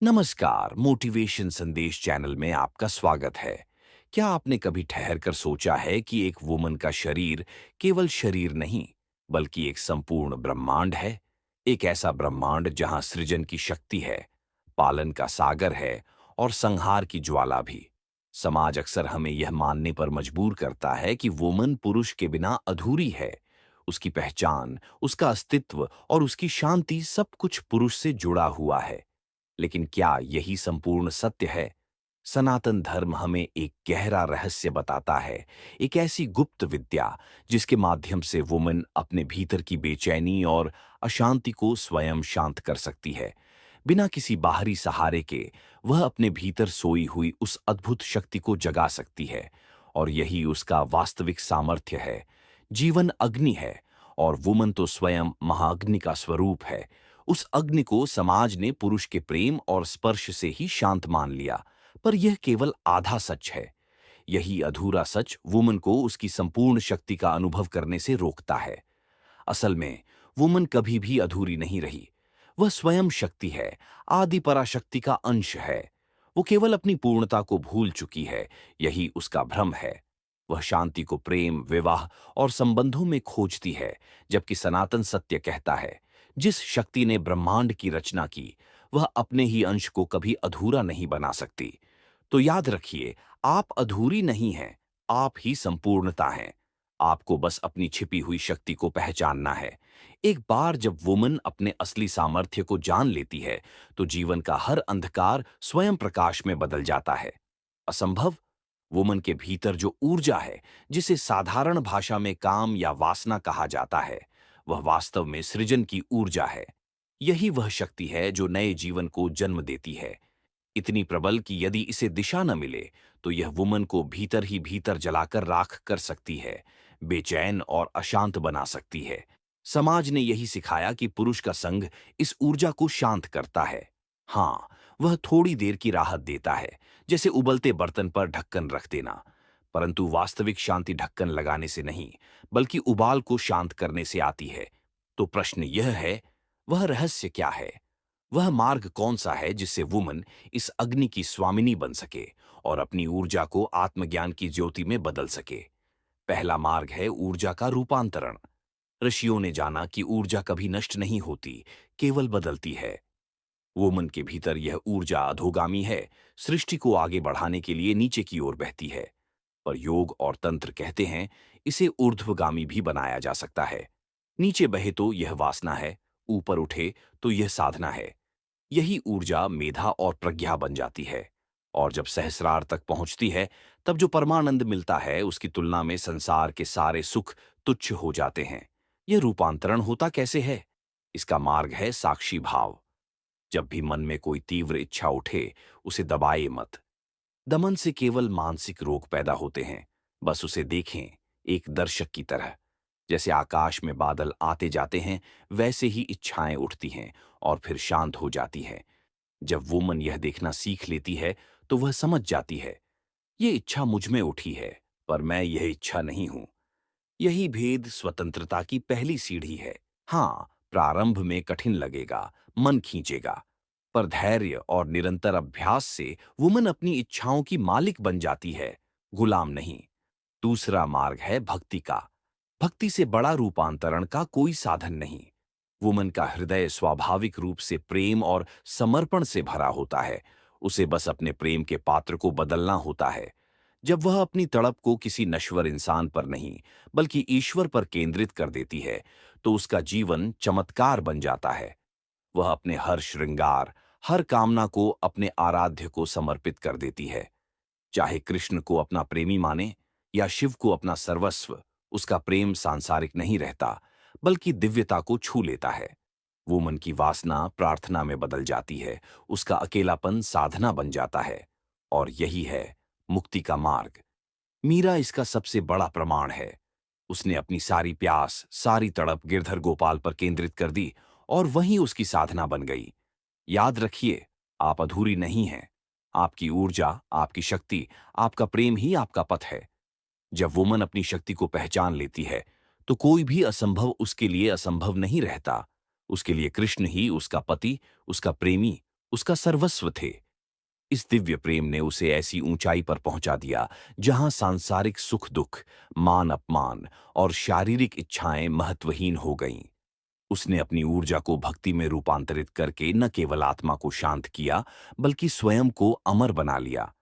नमस्कार, मोटिवेशन संदेश चैनल में आपका स्वागत है। क्या आपने कभी ठहर कर सोचा है कि एक वुमन का शरीर केवल शरीर नहीं, बल्कि एक संपूर्ण ब्रह्मांड है? एक ऐसा ब्रह्मांड जहां सृजन की शक्ति है, पालन का सागर है और संहार की ज्वाला भी। समाज अक्सर हमें यह मानने पर मजबूर करता है कि वुमन पुरुष के बिना अधूरी है। उसकी पहचान, उसका अस्तित्व और उसकी शांति सब कुछ पुरुष से जुड़ा हुआ है। लेकिन क्या यही संपूर्ण सत्य है? सनातन धर्म हमें एक गहरा रहस्य बताता है, एक ऐसी गुप्त विद्या जिसके माध्यम से वुमन अपने भीतर की बेचैनी और अशांति को स्वयं शांत कर सकती है। बिना किसी बाहरी सहारे के वह अपने भीतर सोई हुई उस अद्भुत शक्ति को जगा सकती है। और यही उसका वास्तविक सामर्थ्य है। जीवन अग्नि है और वुमन तो स्वयं महाअग्नि का स्वरूप है। उस अग्नि को समाज ने पुरुष के प्रेम और स्पर्श से ही शांत मान लिया, पर यह केवल आधा सच है। यही अधूरा सच वुमन को उसकी संपूर्ण शक्ति का अनुभव करने से रोकता है। असल में वुमन कभी भी अधूरी नहीं रही। वह स्वयं शक्ति है, आदि पराशक्ति का अंश है। वो केवल अपनी पूर्णता को भूल चुकी है, यही उसका भ्रम है। वह शांति को प्रेम, विवाह और संबंधों में खोजती है, जबकि सनातन सत्य कहता है, जिस शक्ति ने ब्रह्मांड की रचना की, वह अपने ही अंश को कभी अधूरा नहीं बना सकती। तो याद रखिए, आप अधूरी नहीं हैं, आप ही संपूर्णता हैं। आपको बस अपनी छिपी हुई शक्ति को पहचानना है। एक बार जब वुमन अपने असली सामर्थ्य को जान लेती है, तो जीवन का हर अंधकार स्वयं प्रकाश में बदल जाता है। असंभव? वुमन के भीतर जो ऊर्जा है, जिसे साधारण भाषा में काम या वासना कहा जाता है, वह वास्तव में सृजन की ऊर्जा है। यही वह शक्ति है जो नए जीवन को जन्म देती है। इतनी प्रबल कि यदि इसे दिशा न मिले, तो यह वुमन को भीतर ही भीतर जलाकर राख कर सकती है, बेचैन और अशांत बना सकती है। समाज ने यही सिखाया कि पुरुष का संग इस ऊर्जा को शांत करता है। हाँ, वह थोड़ी देर की राहत देता है, जैसे उबलते बर्तन पर ढक्कन रख देना। परंतु वास्तविक शांति ढक्कन लगाने से नहीं, बल्कि उबाल को शांत करने से आती है। तो प्रश्न यह है, वह रहस्य क्या है? वह मार्ग कौन सा है जिससे वुमन इस अग्नि की स्वामिनी बन सके और अपनी ऊर्जा को आत्मज्ञान की ज्योति में बदल सके? पहला मार्ग है ऊर्जा का रूपांतरण। ऋषियों ने जाना कि ऊर्जा कभी नष्ट नहीं होती, केवल बदलती है। वुमन के भीतर यह ऊर्जा अधोगामी है, सृष्टि को आगे बढ़ाने के लिए नीचे की ओर बहती है। पर योग और तंत्र कहते हैं, इसे ऊर्ध्वगामी भी बनाया जा सकता है। नीचे बहे तो यह वासना है, ऊपर उठे तो यह साधना है। यही ऊर्जा मेधा और प्रज्ञा बन जाती है। और जब सहस्रार तक पहुंचती है, तब जो परमानंद मिलता है, उसकी तुलना में संसार के सारे सुख तुच्छ हो जाते हैं। यह रूपांतरण होता कैसे है? इसका मार्ग है साक्षी भाव। जब भी मन में कोई तीव्र इच्छा उठे, उसे दबाए मत। दमन से केवल मानसिक रोग पैदा होते हैं। बस उसे देखें, एक दर्शक की तरह। जैसे आकाश में बादल आते जाते हैं, वैसे ही इच्छाएं उठती हैं और फिर शांत हो जाती हैं। जब वुमन यह देखना सीख लेती है, तो वह समझ जाती है, ये इच्छा मुझ में उठी है, पर मैं यह इच्छा नहीं हूं। यही भेद स्वतंत्रता की पहली सीढ़ी है। हाँ, प्रारंभ में कठिन लगेगा, मन खींचेगा, पर धैर्य और निरंतर अभ्यास से वुमन अपनी इच्छाओं की मालिक बन जाती है, गुलाम नहीं। दूसरा मार्ग है भक्ति का। भक्ति से बड़ा रूपांतरण का कोई साधन नहीं। वुमन का हृदय स्वाभाविक रूप से प्रेम और समर्पण से भरा होता है। उसे बस अपने प्रेम के पात्र को बदलना होता है। जब वह अपनी तड़प को किसी नश्वर इंसान पर नहीं, बल्कि ईश्वर पर केंद्रित कर देती है, तो उसका जीवन चमत्कार बन जाता है। वह अपने हर श्रृंगार, हर कामना को अपने आराध्य को समर्पित कर देती है। चाहे कृष्ण को अपना प्रेमी माने या शिव को अपना सर्वस्व, उसका प्रेम सांसारिक नहीं रहता, बल्कि दिव्यता को छू लेता है। वो मन की वासना प्रार्थना में बदल जाती है, उसका अकेलापन साधना बन जाता है। और यही है मुक्ति का मार्ग। मीरा इसका सबसे बड़ा प्रमाण है। उसने अपनी सारी प्यास, सारी तड़प गिरधर गोपाल पर केंद्रित कर दी और वहीं उसकी साधना बन गई। याद रखिए, आप अधूरी नहीं हैं। आपकी ऊर्जा, आपकी शक्ति, आपका प्रेम ही आपका पथ है। जब वुमन अपनी शक्ति को पहचान लेती है, तो कोई भी असंभव उसके लिए असंभव नहीं रहता। उसके लिए कृष्ण ही उसका पति, उसका प्रेमी उसका सर्वस्व थे। इस दिव्य प्रेम ने उसे ऐसी ऊंचाई पर पहुंचा दिया जहां सांसारिक सुख दुख, मान अपमान और शारीरिक इच्छाएं महत्वहीन हो गईं। उसने अपनी ऊर्जा को भक्ति में रूपांतरित करके न केवल आत्मा को शांत किया, बल्कि स्वयं को अमर बना लिया।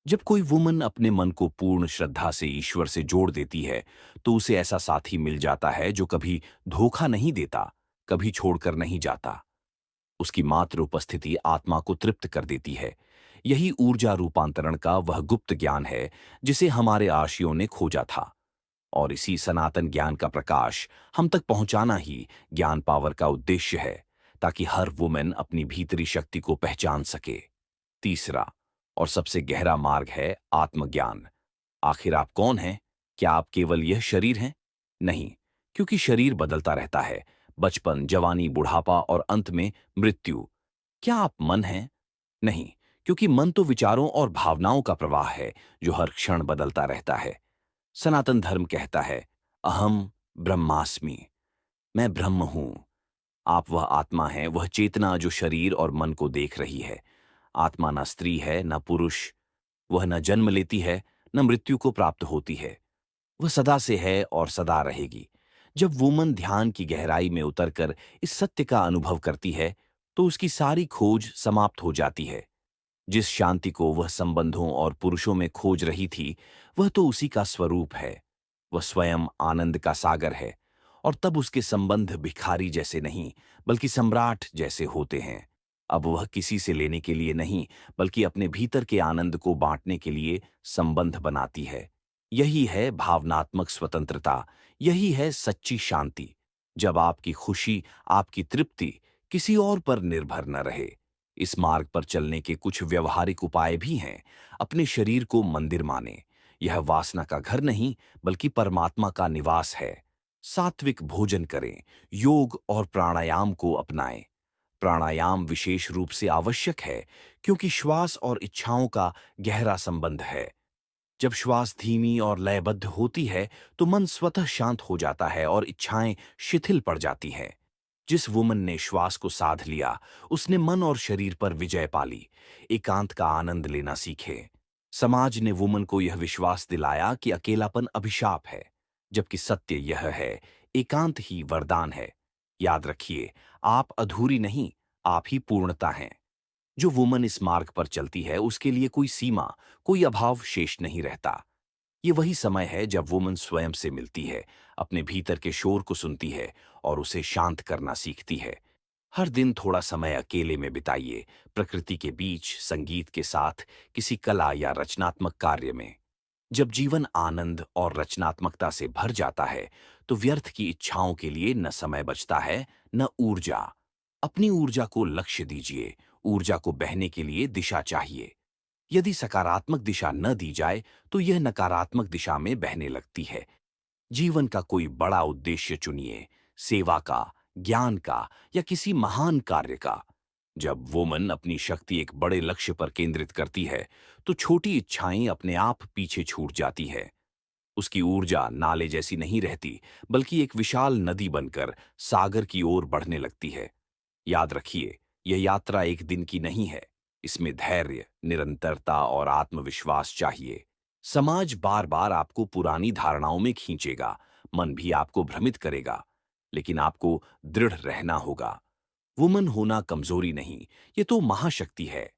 जब कोई वुमन अपने मन को पूर्ण श्रद्धा से ईश्वर से जोड़ देती है, तो उसे ऐसा साथी मिल जाता है जो कभी धोखा नहीं देता, कभी छोड़कर नहीं जाता। उसकी मात्र उपस्थिति आत्मा को तृप्त कर देती है। यही ऊर्जा रूपांतरण का वह गुप्त ज्ञान है जिसे हमारे आर्षियों ने खोजा था। और इसी सनातन ज्ञान का प्रकाश हम तक पहुंचाना ही ज्ञान पावर का उद्देश्य है, ताकि हर वुमेन अपनी भीतरी शक्ति को पहचान सके। तीसरा और सबसे गहरा मार्ग है आत्मज्ञान। आखिर आप कौन हैं? क्या आप केवल यह शरीर हैं? नहीं, क्योंकि शरीर बदलता रहता है। बचपन, जवानी, बुढ़ापा और अंत में मृत्यु। क्या आप मन हैं? नहीं, क्योंकि मन तो विचारों और भावनाओं का प्रवाह है जो हर क्षण बदलता रहता है। सनातन धर्म कहता है, अहम ब्रह्मास्मि, मैं ब्रह्म हूं। आप वह आत्मा हैं, वह चेतना जो शरीर और मन को देख रही है। आत्मा न स्त्री है न पुरुष, वह न जन्म लेती है न मृत्यु को प्राप्त होती है। वह सदा से है और सदा रहेगी। जब वुमन ध्यान की गहराई में उतरकर इस सत्य का अनुभव करती है, तो उसकी सारी खोज समाप्त हो जाती है। जिस शांति को वह संबंधों और पुरुषों में खोज रही थी, वह तो उसी का स्वरूप है। वह स्वयं आनंद का सागर है। और तब उसके संबंध भिखारी जैसे नहीं, बल्कि सम्राट जैसे होते हैं। अब वह किसी से लेने के लिए नहीं, बल्कि अपने भीतर के आनंद को बांटने के लिए संबंध बनाती है। यही है भावनात्मक स्वतंत्रता, यही है सच्ची शांति। जब आपकी खुशी, आपकी तृप्ति किसी और पर निर्भर न रहे। इस मार्ग पर चलने के कुछ व्यवहारिक उपाय भी हैं। अपने शरीर को मंदिर माने। यह वासना का घर नहीं, बल्कि परमात्मा का निवास है। सात्विक भोजन करें, योग और प्राणायाम को अपनाएं। प्राणायाम विशेष रूप से आवश्यक है, क्योंकि श्वास और इच्छाओं का गहरा संबंध है। जब श्वास धीमी और लयबद्ध होती है, तो मन स्वतः शांत हो जाता है और इच्छाएं शिथिल पड़ जाती हैं। जिस वुमन ने श्वास को साध लिया, उसने मन और शरीर पर विजय पाली। एकांत का आनंद लेना सीखे। समाज ने वुमन को यह विश्वास दिलाया कि अकेलापन अभिशाप है, जबकि सत्य यह है, एकांत ही वरदान है। याद रखिए, आप अधूरी नहीं, आप ही पूर्णता हैं। जो वुमन इस मार्ग पर चलती है, उसके लिए कोई सीमा, कोई अभाव शेष नहीं रहता। ये वही समय है जब वुमन स्वयं से मिलती है, अपने भीतर के शोर को सुनती है और उसे शांत करना सीखती है। हर दिन थोड़ा समय अकेले में बिताइए, प्रकृति के बीच, संगीत के साथ, किसी कला या रचनात्मक कार्य में। जब जीवन आनंद और रचनात्मकता से भर जाता है, तो व्यर्थ की इच्छाओं के लिए न समय बचता है, न ऊर्जा। अपनी ऊर्जा को लक्ष्य दीजिए। ऊर्जा को बहने के लिए दिशा चाहिए। यदि सकारात्मक दिशा न दी जाए, तो यह नकारात्मक दिशा में बहने लगती है। जीवन का कोई बड़ा उद्देश्य चुनिए, सेवा का, ज्ञान का या किसी महान कार्य का। जब वुमन अपनी शक्ति एक बड़े लक्ष्य पर केंद्रित करती है, तो छोटी इच्छाएं अपने आप पीछे छूट जाती है। उसकी ऊर्जा नाले जैसी नहीं रहती, बल्कि एक विशाल नदी बनकर सागर की ओर बढ़ने लगती है। याद रखिए, यह यात्रा एक दिन की नहीं है। इसमें धैर्य, निरंतरता और आत्मविश्वास चाहिए। समाज बार बार आपको पुरानी धारणाओं में खींचेगा, मन भी आपको भ्रमित करेगा, लेकिन आपको दृढ़ रहना होगा। वुमन होना कमजोरी नहीं, ये तो महाशक्ति है।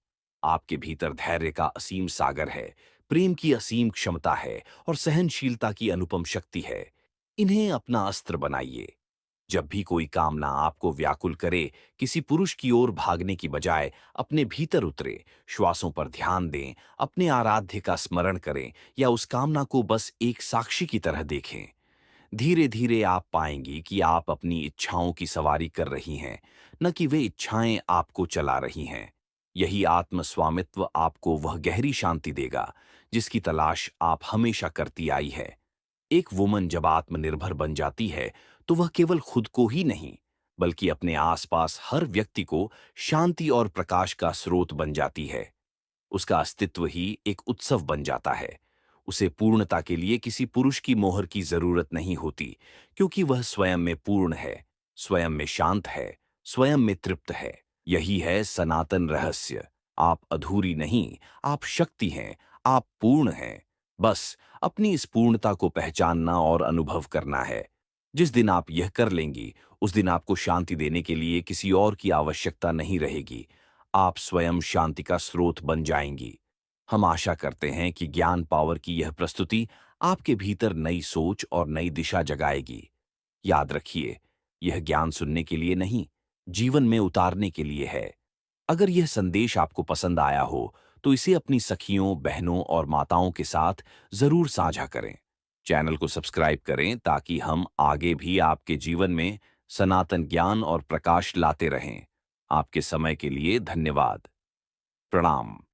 आपके भीतर धैर्य का असीम सागर है, प्रेम की असीम क्षमता है और सहनशीलता की अनुपम शक्ति है। इन्हें अपना अस्त्र बनाइए। जब भी कोई कामना आपको व्याकुल करे, किसी पुरुष की ओर भागने की बजाय अपने भीतर उतरे, श्वासों पर ध्यान दें, अपने आराध्य का स्मरण करें या उस कामना को बस एक साक्षी की तरह देखें। धीरे धीरे आप पाएंगी कि आप अपनी इच्छाओं की सवारी कर रही हैं, न कि वे इच्छाएं आपको चला रही हैं। यही आत्मस्वामित्व आपको वह गहरी शांति देगा जिसकी तलाश आप हमेशा करती आई है। एक वुमन जब आत्मनिर्भर बन जाती है, तो वह केवल खुद को ही नहीं, बल्कि अपने आसपास हर व्यक्ति को शांति और प्रकाश का स्रोत बन जाती है। उसका अस्तित्व ही एक उत्सव बन जाता है। उसे पूर्णता के लिए किसी पुरुष की मोहर की जरूरत नहीं होती, क्योंकि वह स्वयं में पूर्ण है, स्वयं में शांत है, स्वयं में तृप्त है। यही है सनातन रहस्य। आप अधूरी नहीं, आप शक्ति हैं, आप पूर्ण हैं। बस अपनी इस पूर्णता को पहचानना और अनुभव करना है। जिस दिन आप यह कर लेंगी, उस दिन आपको शांति देने के लिए किसी और की आवश्यकता नहीं रहेगी। आप स्वयं शांति का स्रोत बन जाएंगी। हम आशा करते हैं कि ज्ञान पावर की यह प्रस्तुति आपके भीतर नई सोच और नई दिशा जगाएगी। याद रखिए, यह ज्ञान सुनने के लिए नहीं, जीवन में उतारने के लिए है। अगर यह संदेश आपको पसंद आया हो, तो इसे अपनी सखियों, बहनों और माताओं के साथ जरूर साझा करें। चैनल को सब्सक्राइब करें ताकि हम आगे भी आपके जीवन में सनातन ज्ञान और प्रकाश लाते रहें। आपके समय के लिए धन्यवाद। प्रणाम।